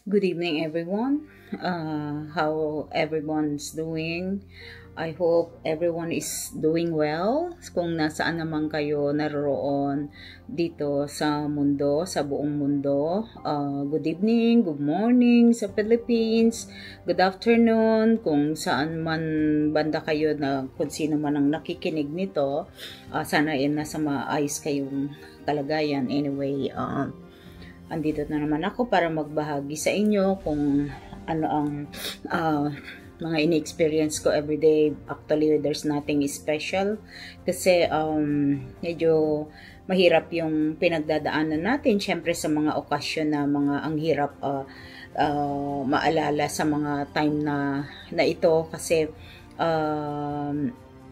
Good evening, everyone. How everyone's doing? I hope everyone is doing well. Kung nasaan naman kayo naroon dito sa mundo, sa buong mundo. Good evening, good morning sa Philippines. Good afternoon kung saan man banda kayo na kung sino man ang nakikinig nito. Sana ay nasa maayos kayong kalagayan. Anyway, andito na naman ako para magbahagi sa inyo kung ano ang mga ini-experience ko everyday. Actually, there's nothing special kasi medyo mahirap yung pinagdadaanan natin. Siyempre sa mga okasyon na mga ang hirap maalala sa mga time na ito kasi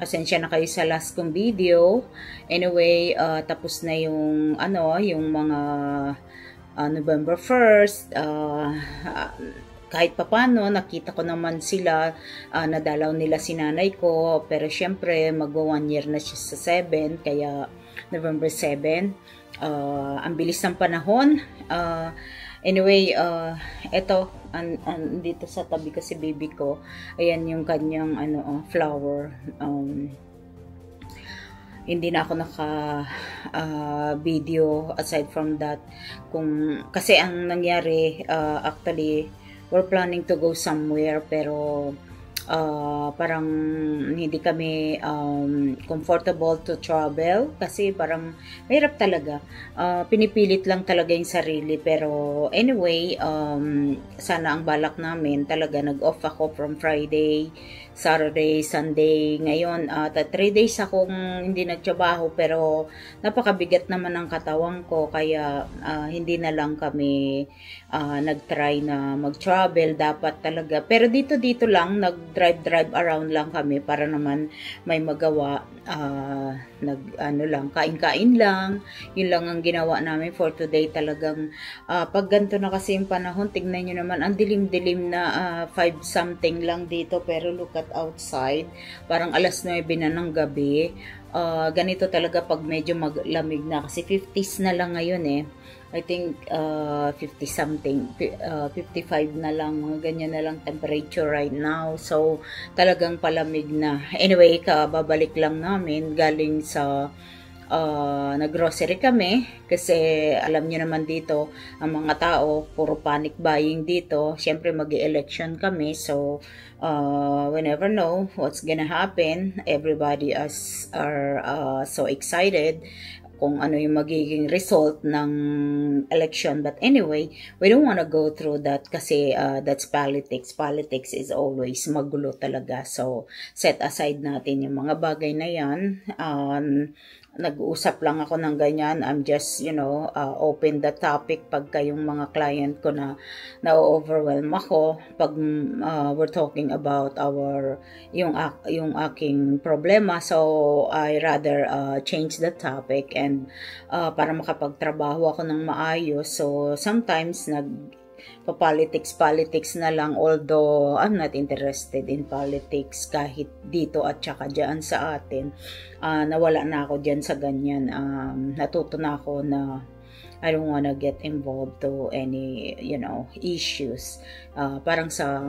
pasensya na kayo sa last kong video. Anyway, tapos na yung yung mga November 1st, kahit papano, nakita ko naman sila, nadalaw nila si nanay ko, pero syempre, magwa 1 year na siya sa 7, kaya November 7, ang bilis ng panahon. Anyway, eto, dito sa tabi ko si baby ko, ayan yung kanyang flower. Hindi na ako video aside from that kasi ang nangyari actually we're planning to go somewhere pero parang hindi kami comfortable to travel kasi parang mahirap talaga, pinipilit lang talaga yung sarili pero anyway, sana ang balak namin talaga nag-off ako from Friday, Saturday, Sunday. Ngayon, 3 days akong hindi nagtrabaho pero napakabigat naman ang katawan ko kaya hindi na lang kami nag-try na mag-travel dapat talaga. Pero dito lang, nag-drive around lang kami para naman may magawa. Lang, kain-kain lang. Yun lang ang ginawa namin for today talagang. Pag ganito na kasi yung panahon, tignan nyo naman, ang dilim-dilim na 5 something lang dito pero look at outside, parang alas 9 na ng gabi. Ganito talaga pag medyo maglamig na kasi 50s na lang ngayon eh. I think 50 something, 55 na lang, ganyan na lang temperature right now. So talagang palamig na. Anyway, babalik lang namin galing sa nag-grocery kami kasi alam niyo naman dito ang mga tao puro panic buying dito. Syempre mag-election kami so we never know what's gonna happen. Everybody are so excited kung ano yung magiging result ng election. But anyway, we don't want to go through that kasi that's politics. Politics is always magulo talaga. So, set aside natin yung mga bagay na yan. Nag-uusap lang ako ng ganyan. I'm just, open the topic pag kayong mga client ko na na-overwhelm ako pag we're talking about yung aking problema. So, I rather change the topic and para makapagtrabaho ako ng maayos. So, sometimes politics na lang, although I'm not interested in politics kahit dito at saka dyan sa atin. Nawala na ako dyan sa ganyan. Natuto na ako na I don't wanna get involved to any, issues. Parang sa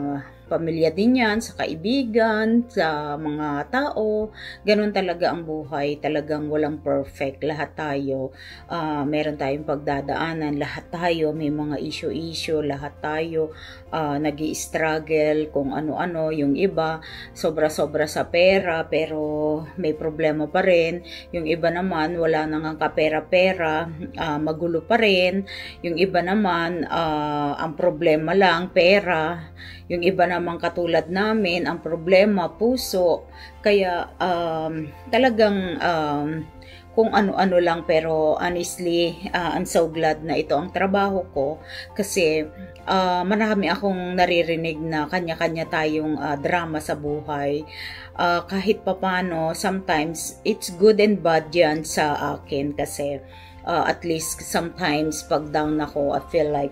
pamilya din yan, sa kaibigan, sa mga tao, ganun talaga ang buhay. Talagang walang perfect. Lahat tayo, meron tayong pagdadaanan. Lahat tayo, may mga issue, lahat tayo nag-i-struggle kung ano-ano. Yung iba, sobra-sobra sa pera, pero may problema pa rin. Yung iba naman, wala nang kapera-pera, magulo pa rin. Yung iba naman, ang problema lang, pera. Yung iba naman katulad namin, ang problema, puso. Kaya talagang kung ano-ano lang pero honestly, I'm so glad na ito ang trabaho ko kasi marami akong naririnig na kanya-kanya tayong drama sa buhay. Kahit papano, sometimes it's good and bad yan sa akin kasi at least sometimes pag down ako, I feel like,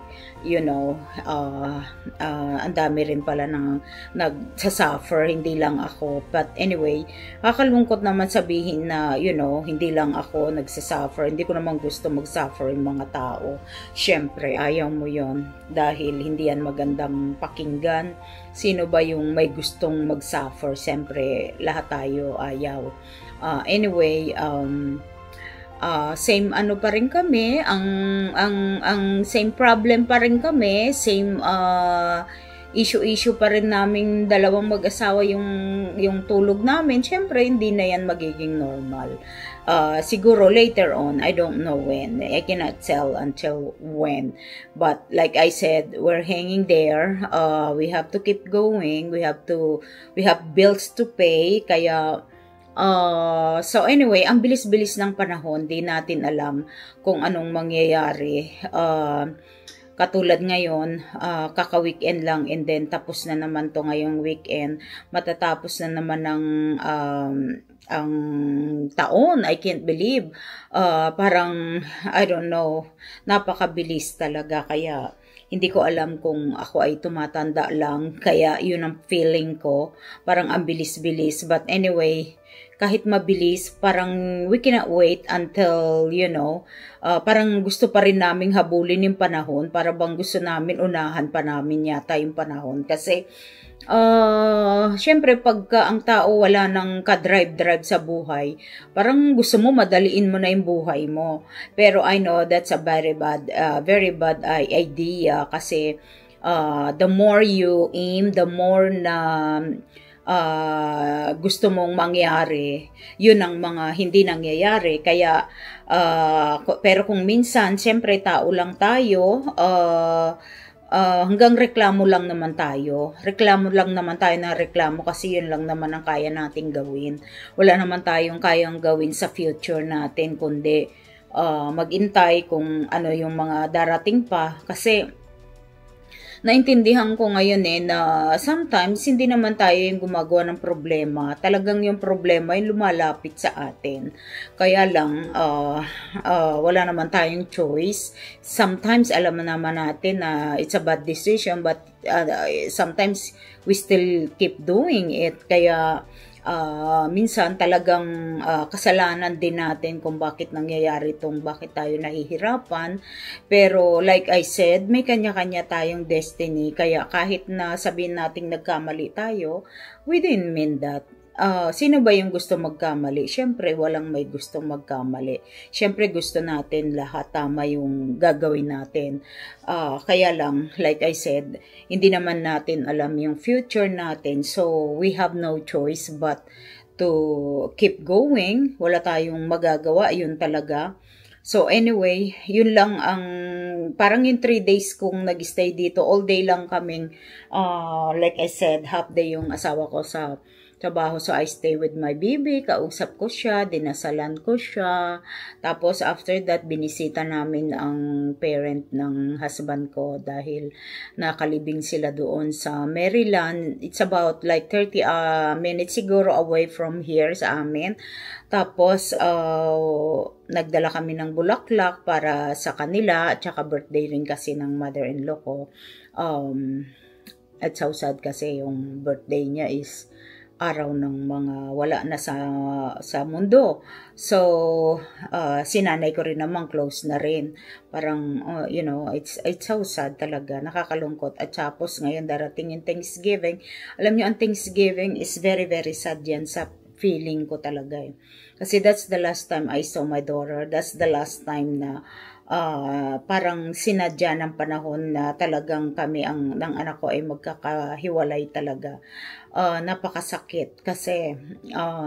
ang dami rin pala ng nagsasuffer, hindi lang ako. But anyway, kakalungkot naman sabihin na, hindi lang ako nagsasuffer. Hindi ko naman gusto mag-suffer yung mga tao. Syempre, ayaw mo yon dahil hindi yan magandang pakinggan. Sino ba yung may gustong mag-suffer? Syempre, lahat tayo ayaw. Anyway, same ano pa rin kami, ang same problem pa rin kami, same issue pa rin naming dalawang mag-asawa yung tulog namin. Syempre, hindi na yan magiging normal. Siguro later on, I don't know when. I cannot tell until when. But like I said, we're hanging there. We have to keep going. We have bills to pay. Kaya so anyway, ang bilis-bilis ng panahon, di natin alam kung anong mangyayari. Katulad ngayon, kaka-weekend lang, and then tapos na naman to ngayong weekend. Matatapos na naman ang taon. I can't believe. Parang, I don't know, napakabilis talaga. Kaya, hindi ko alam kung ako ay tumatanda lang. Kaya, yun ang feeling ko. Parang ang bilis-bilis. But anyway, kahit mabilis, parang we cannot wait until, parang gusto pa rin naming habulin yung panahon. Para bang gusto namin, unahan pa namin yata yung panahon. Kasi, syempre pagka ang tao wala nang ka-drive sa buhay, parang gusto mo madaliin mo na yung buhay mo. Pero I know that's a very bad idea kasi the more you aim, the more na gusto mong mangyari, yun ang mga hindi nangyayari. Kaya pero kung minsan syempre tao lang tayo, hanggang reklamo lang naman tayo. Reklamo lang naman tayo na reklamo kasi yun lang naman ang kaya nating gawin. Wala naman tayong kayang gawin sa future natin, kundi magintay kung ano yung mga darating pa. Kasi naintindihan ko ngayon na sometimes hindi naman tayo yung gumagawa ng problema. Talagang yung problema yung lumalapit sa atin. Kaya lang, wala naman tayong choice. Sometimes alam naman natin na it's a bad decision, but sometimes we still keep doing it. Kaya minsan talagang kasalanan din natin kung bakit nangyayari bakit tayo nahihirapan. Pero like I said, may kanya-kanya tayong destiny. Kaya kahit na sabihin nating nagkamali tayo, we didn't mean that. Sino ba yung gusto magkamali? Syempre, walang may gustong magkamali. Syempre, gusto natin lahat tama yung gagawin natin. Kaya lang, like I said, hindi naman natin alam yung future natin. So, we have no choice but to keep going. Wala tayong magagawa, yun talaga. So, anyway, yun lang ang, parang yung 3 days kong nag-stay dito. All day lang kaming, like I said, half day yung asawa ko sa trabaho. So, I stay with my baby. Kausap ko siya. Dinasalan ko siya. Tapos, after that, binisita namin ang parent ng husband ko dahil nakalibing sila doon sa Maryland. It's about like 30 minutes siguro away from here sa amin. Tapos, nagdala kami ng bulaklak para sa kanila at saka birthday rin kasi ng mother-in-law ko. At so sad kasi yung birthday niya is araw ng mga wala na sa mundo. So, sinanay ko rin naman, close na rin. Parang, it's so sad talaga. Nakakalungkot. At tapos, ngayon darating yung Thanksgiving. Alam niyo, ang Thanksgiving is very, very sad yan sa feeling ko talaga. Kasi that's the last time I saw my daughter. That's the last time na parang sinadya ng panahon na talagang kami ng anak ko ay magkakahiwalay talaga. Napakasakit kasi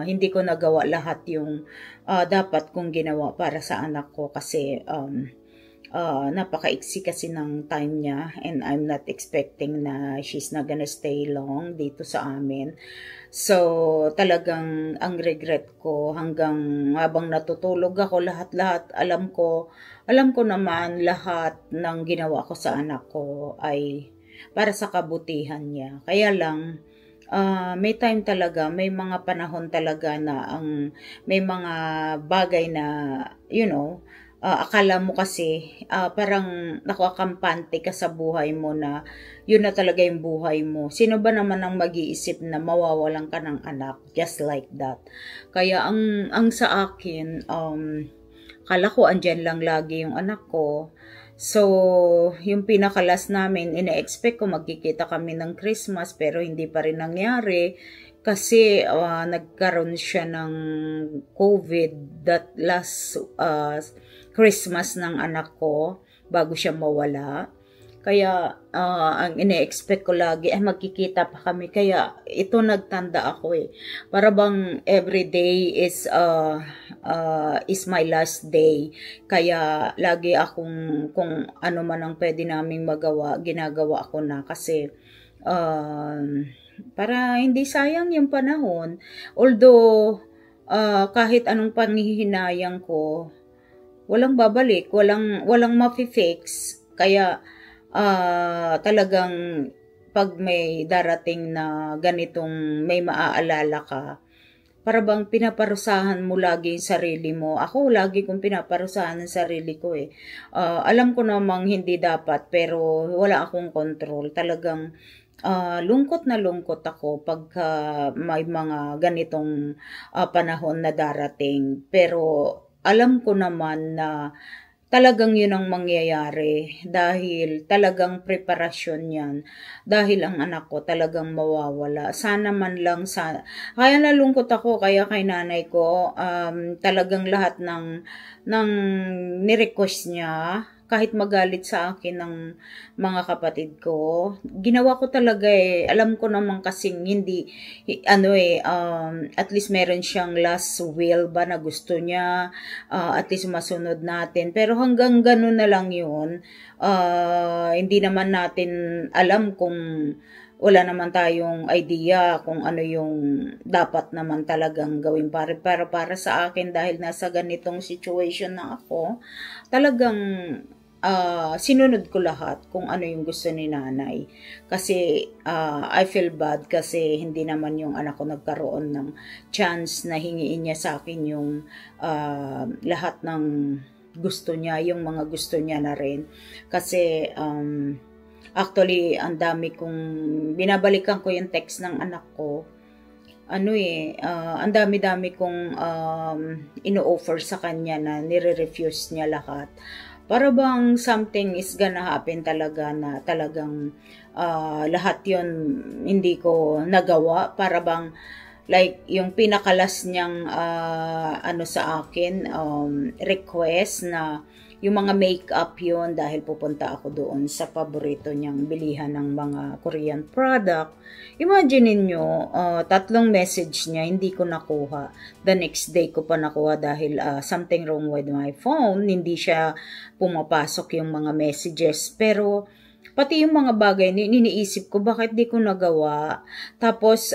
hindi ko nagawa lahat yung dapat kong ginawa para sa anak ko kasi napakaiksi kasi ng time niya and I'm not expecting na she's not gonna stay long dito sa amin. So, talagang ang regret ko hanggang habang natutulog ako, lahat-lahat alam ko naman lahat ng ginawa ko sa anak ko ay para sa kabutihan niya. Kaya lang, may time talaga, may mga panahon talaga na may mga bagay na, akala mo kasi parang nakakampante ka sa buhay mo na yun na talaga yung buhay mo. Sino ba naman ang mag-iisip na mawawalan ka ng anak just like that? Kaya ang sa akin, kala ko andyan lang lagi yung anak ko. So, yung pinakalas namin, ina-expect ko magkikita kami ng Christmas pero hindi pa rin nangyari kasi nagkaroon siya ng COVID that last Christmas ng anak ko bago siya mawala. Kaya ang ine-expect ko lagi ay magkikita pa kami. Kaya ito nagtanda ako eh. Para bang every day is my last day. Kaya lagi akong kung ano man ang pwede naming magawa, ginagawa ko na kasi para hindi sayang yung panahon. Although kahit anong panghihinayang ko, walang babalik, walang mafi-fix. Kaya talagang pag may darating na ganitong may maaalala ka, para bang pinaparusahan mo lagi yung sarili mo. Ako, lagi kong pinaparusahan ang sarili ko eh. Alam ko namang hindi dapat, pero wala akong control. Talagang lungkot na lungkot ako pagka may mga ganitong panahon na darating. Pero alam ko naman na talagang yun ang mangyayari dahil talagang preparasyon yan. Dahil ang anak ko talagang mawawala. Sana man lang kaya nalungkot ako, kaya kay nanay ko, talagang lahat ng ni-request niya, kahit magalit sa akin ng mga kapatid ko, ginawa ko talaga eh. Alam ko naman kasing hindi, at least meron siyang last will ba na gusto niya, at least masunod natin. Pero hanggang ganun na lang yun, hindi naman natin alam kung wala naman tayong idea kung ano yung dapat naman talagang gawin para sa akin dahil nasa ganitong situation na ako, talagang sinunod ko lahat kung ano yung gusto ni nanay. Kasi I feel bad kasi hindi naman yung anak ko nagkaroon ng chance na hingiin niya sa akin yung lahat ng gusto niya, yung mga gusto niya na rin. Kasi actually, ang dami kong binabalikan ko yung text ng anak ko. Ang dami-dami kong ino-offer sa kanya na nire-refuse niya lahat. Para bang something is gonna happen talaga na talagang lahat yon hindi ko nagawa. Para bang like yung pinakalas niyang sa akin, request na yung mga makeup yon dahil pupunta ako doon sa paborito niyang bilihan ng mga Korean product. Imagine niyo, 3 message niya hindi ko nakuha. The next day ko pa nakuha dahil something wrong with my phone. Hindi siya pumapasok yung mga messages. Pero pati yung mga bagay, iniisip ko, bakit di ko nagawa? Tapos,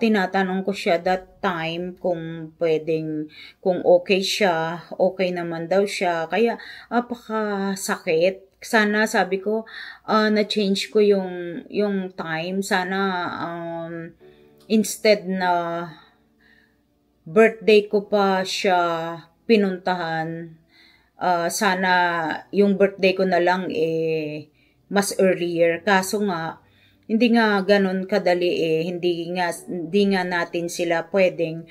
tinatanong ko siya that time kung pwedeng, kung okay siya, okay naman daw siya. Kaya, apakasakit. Sana, sabi ko, na-change ko yung time. Sana, instead na birthday ko pa siya pinuntahan, sana yung birthday ko na lang mas earlier. Kaso nga, hindi nga ganun kadali hindi nga natin sila pwedeng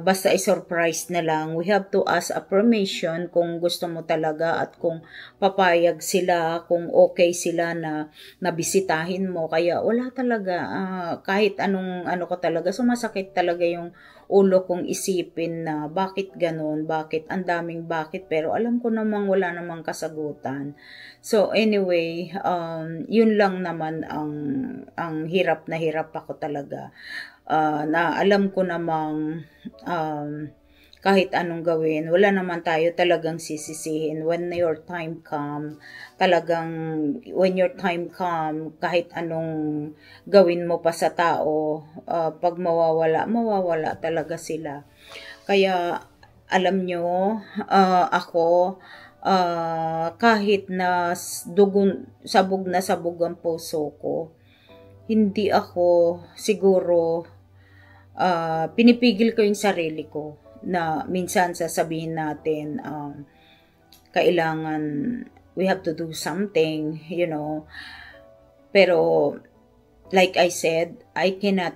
basta i-surprise na lang. We have to ask a permission kung gusto mo talaga at kung papayag sila, kung okay sila na nabisitahin mo. Kaya wala talaga, kahit anong ko talaga, sumasakit talaga yung ulo kong isipin na bakit ganun, bakit, ang daming bakit, pero alam ko namang wala namang kasagutan. So anyway, yun lang naman ang hirap na hirap ako talaga. Na alam ko namang kahit anong gawin, wala naman tayo talagang sisisihin. When your time come, kahit anong gawin mo pa sa tao, pag mawawala talaga sila. Kaya, alam nyo, ako, kahit na sabog ang puso ko, hindi ako siguro pinipigil ko yung sarili ko na minsan sasabihin natin kailangan, we have to do something, you know. Pero, like I said, I cannot,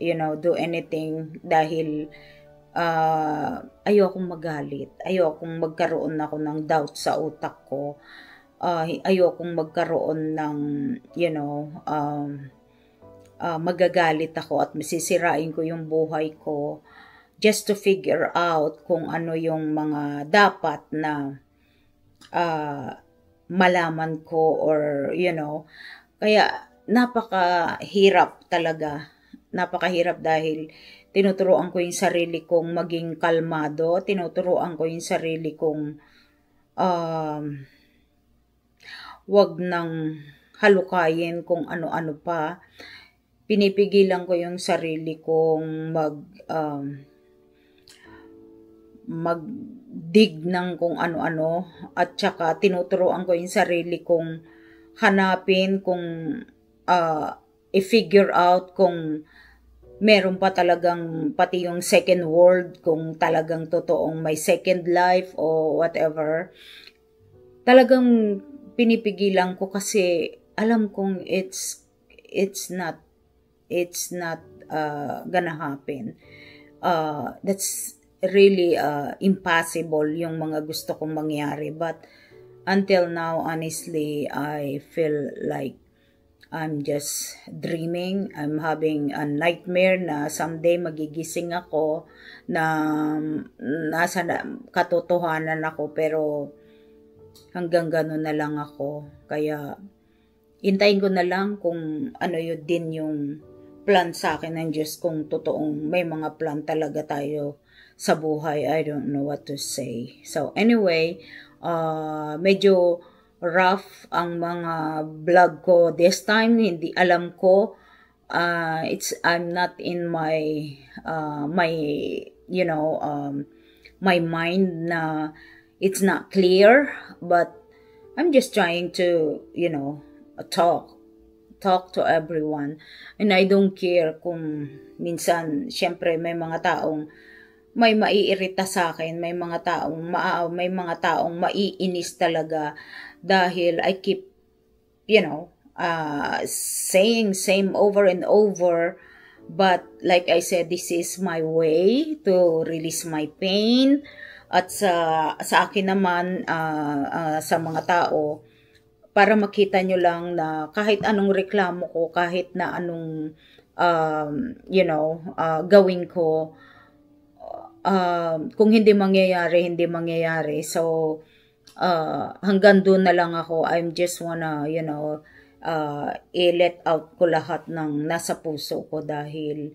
you know, do anything dahil ayokong magalit. Ayokong magkaroon ako ng doubt sa utak ko. Ayokong magkaroon ng, you know, magagalit ako at masisirain ko yung buhay ko just to figure out kung ano yung mga dapat na malaman ko, or you know. Kaya napakahirap talaga. Napakahirap dahil tinuturuan ko yung sarili kong maging kalmado, tinuturuan ko yung sarili kong wag nang halukayin kung ano-ano pa. Pinipigilan ko yung sarili kong magdig ng kung ano-ano, at saka tinuturuan ko yung sarili kong hanapin kung i-figure out kung meron pa talagang pati yung second world, kung talagang totoong may second life o whatever. Talagang pinipigilan ko kasi alam kong it's not gonna happen. That's really impossible yung mga gusto kong mangyari, but until now, honestly, I feel like I'm just dreaming. I'm having a nightmare na someday magigising ako na nasa katotohanan ako, pero hanggang gano'n na lang ako. Kaya hintayin ko na lang kung ano yun din yung plan sa akin ng Diyos, kung totoong may mga plan talaga tayo sa buhay. I don't know what to say. So anyway, medyo rough ang mga vlog ko this time. Hindi alam ko, I'm not in my you know, my mind na it's not clear, but I'm just trying to, you know, talk to everyone, and I don't care kung minsan, syempre may mga taong may maiirita sa akin, may mga taong maiinis talaga dahil I keep, you know, saying same over and over. But like I said, this is my way to release my pain. At sa akin naman, sa mga tao, para makita nyo lang na kahit anong reklamo ko, kahit na anong you know, gawin ko, kung hindi mangyayari. So, hanggang doon na lang ako. I'm just wanna, you know, i-let out ko lahat ng nasa puso ko dahil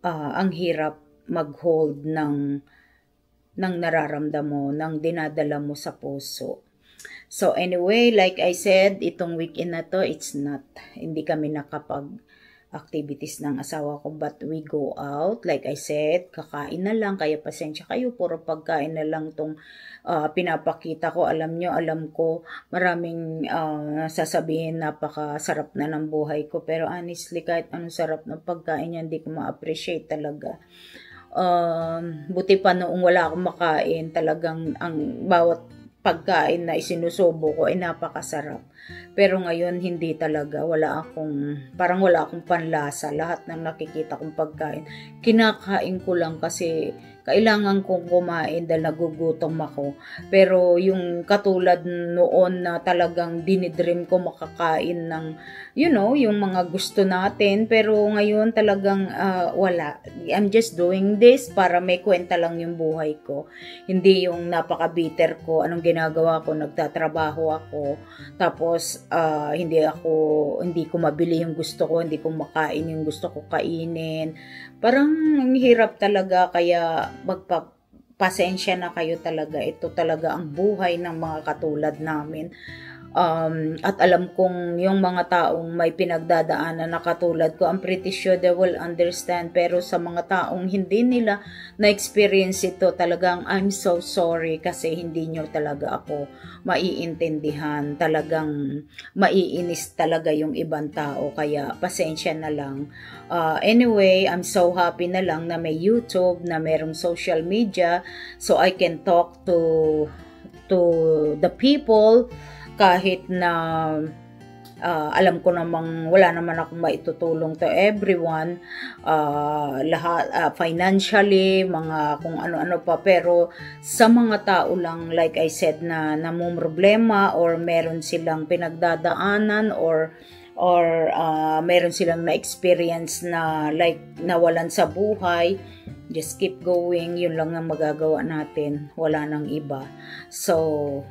ang hirap mag-hold ng nararamdam mo, ng dinadala mo sa puso. So, anyway, like I said, itong weekend na to, hindi kami activities ng asawa ko, but we go out. Like I said, kakain na lang, kaya pasensya kayo, puro pagkain na lang tong pinapakita ko. Alam ko, maraming sasabihin, napakasarap na ng buhay ko, pero honestly, kahit anong sarap ng pagkain yan, hindi ko ma-appreciate talaga. Buti pa noong wala akong makain, talagang ang bawat pagkain na isinusubo ko ay napakasarap. Pero ngayon hindi talaga, parang wala akong panlasa. Lahat ng nakikita kong pagkain, kinakain ko lang kasi kailangan kong kumain dahil nagugutom ako. Pero yung katulad noon na talagang dinidream ko makakain ng, you know, yung mga gusto natin. Pero ngayon talagang wala. I'm just doing this para may kwenta lang yung buhay ko. Hindi yung napaka-bitter ko. Anong ginagawa ko? Nagtatrabaho ako. Tapos hindi ko mabili yung gusto ko. Hindi ko makain yung gusto ko kainin. Parang hirap talaga, kaya magpapasensya na kayo talaga. Ito talaga ang buhay ng mga katulad namin. At alam kong yung mga taong may pinagdadaanan na katulad ko, I'm pretty sure they will understand. Pero sa mga taong hindi nila na-experience ito, talagang I'm so sorry kasi hindi nyo talaga ako maiintindihan. Talagang maiinis talaga yung ibang tao, kaya pasensya na lang. Anyway, I'm so happy na lang na may YouTube, na merong social media, so I can talk to to the people, kahit na alam ko namang wala naman akong maitutulong to everyone, lahat financially, mga kung ano-ano pa, pero sa mga tao lang, like I said, na namumroblema or meron silang pinagdadaanan or meron silang na-experience na like nawalan sa buhay, just keep going. Yun lang ang magagawa natin, wala nang iba. So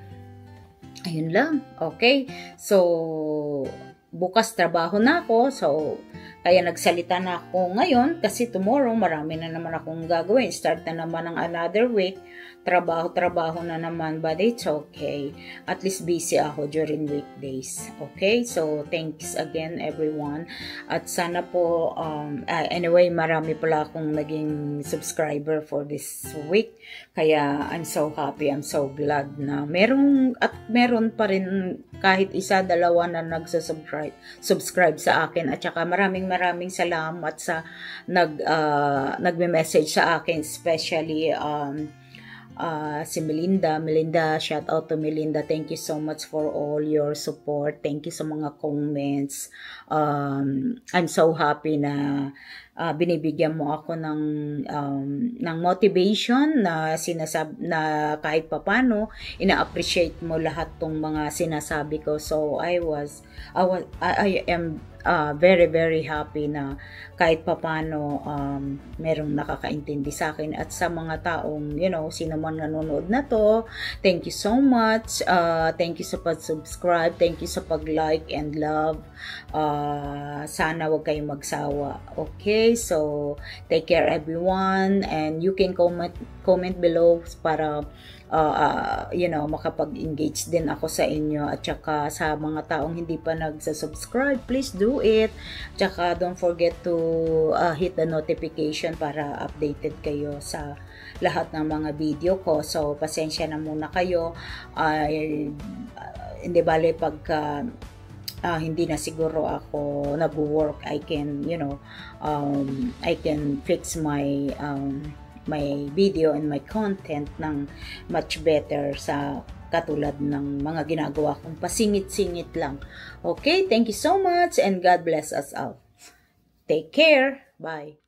ayun lang. Okay? So, bukas trabaho na ako. So, kaya nagsalita na ako ngayon kasi tomorrow marami na naman akong gagawin. Start na naman ang another week. Trabaho na naman, but it's okay. At least busy ako during weekdays. Okay? So, thanks again everyone. At sana po, anyway, marami pala akong naging subscriber for this week. Kaya, I'm so happy, I'm so glad na meron pa rin kahit isa, dalawa na subscribe sa akin. At saka maraming salamat sa nagme-message sa akin, especially si Melinda, shout out to Melinda. Thank you so much for all your support. Thank you sa mga comments. I'm so happy na binibigyan mo ako ng motivation na na kahit papano ina-appreciate mo lahat tong mga sinasabi ko. So I am very happy na kahit papano merong nakakaintindi sa akin. At sa mga taong, sino man nanonood na to, thank you so much. Thank you sa pag-subscribe, thank you sa pag-like and love. Sana wag kayong magsawa. Okay, so take care everyone, and you can comment below para makapag-engage din ako sa inyo. At saka sa mga taong hindi pa nagsasubscribe, please do it. At saka don't forget to hit the notification para updated kayo sa lahat ng mga video ko. So pasensya na muna kayo. Hindi bale pagka hindi na siguro ako nag-work, I can I can fix my my video and my content ng much better sa katulad ng mga ginagawa kong pasingit-singit lang. Okay, thank you so much and God bless us all. Take care. Bye.